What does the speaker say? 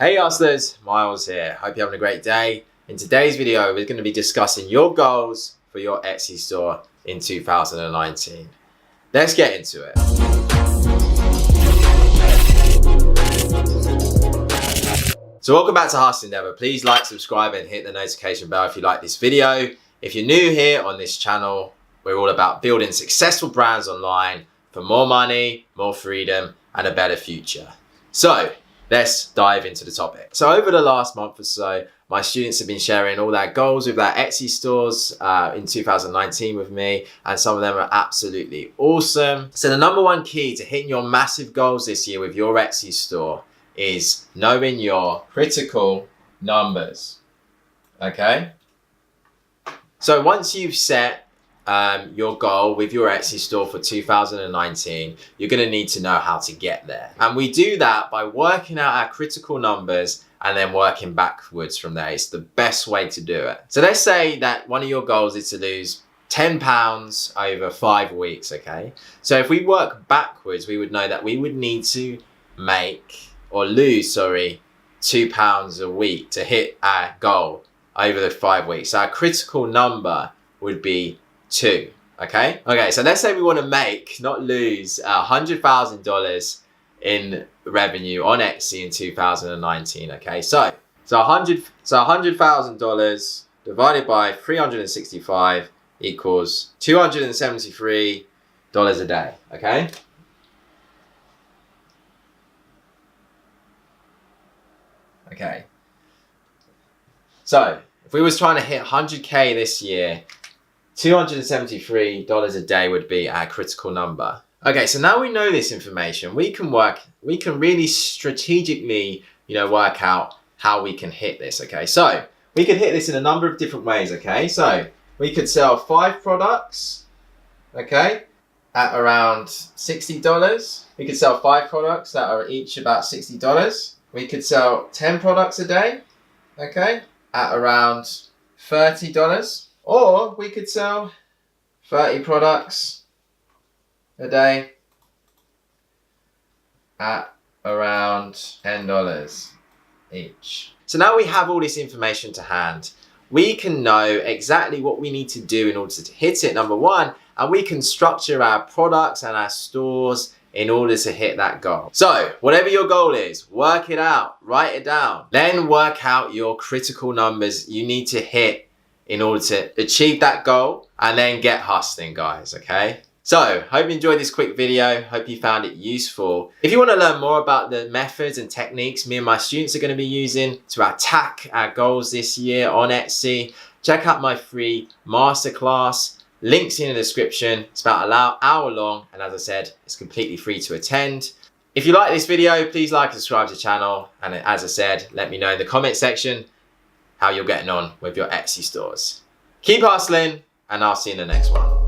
Hey hustlers, Miles here. Hope you're having a great day. In today's video, we're going to be discussing your goals for your Etsy store in 2019. Let's get into it. So welcome back to Hustle Endeavor. Please like, subscribe and hit the notification bell if you like this video. If you're new here on this channel, we're all about building successful brands online for more money, more freedom and a better future. So let's dive into the topic. So over the last month or so, my students have been sharing all their goals with their Etsy stores in 2019 with me, and some of them are absolutely awesome. So the number one key to hitting your massive goals this year with your Etsy store is knowing your critical numbers, okay? So once you've set your goal with your Etsy store for 2019, you're going to need to know how to get there. And we do that by working out our critical numbers and then working backwards from there. It's the best way to do it. So let's say that one of your goals is to lose 10 pounds over 5 weeks, okay? So if we work backwards, we would know that we would need to lose 2 pounds a week to hit our goal over the 5 weeks. So our critical number would be 2, okay? Okay, so let's say we want to make, not lose, $100,000 in revenue on Etsy in 2019, okay? So $100,000 divided by 365 equals $273 a day, okay? Okay. So if we was trying to hit 100K this year, $273 a day would be our critical number. Okay, so now we know this information, we can really strategically, work out how we can hit this, okay? So we could hit this in a number of different ways, okay? So we could sell 5 products, okay, at around $60. We could sell 5 products that are each about $60. We could sell 10 products a day, okay, at around $30. Or we could sell 30 products a day at around $10 each. So now we have all this information to hand. We can know exactly what we need to do in order to hit it, number one, and we can structure our products and our stores in order to hit that goal. So whatever your goal is, work it out, write it down, then work out your critical numbers you need to hit in order to achieve that goal, and then get hustling, guys, okay? So, hope you enjoyed this quick video. Hope you found it useful. If you want to learn more about the methods and techniques me and my students are going to be using to attack our goals this year on Etsy, check out my free masterclass. Links in the description. It's about an hour long, and as I said, it's completely free to attend. If you like this video, please like and subscribe to the channel. And as I said, let me know in the comment section how you're getting on with your Etsy stores. Keep hustling, and I'll see you in the next one.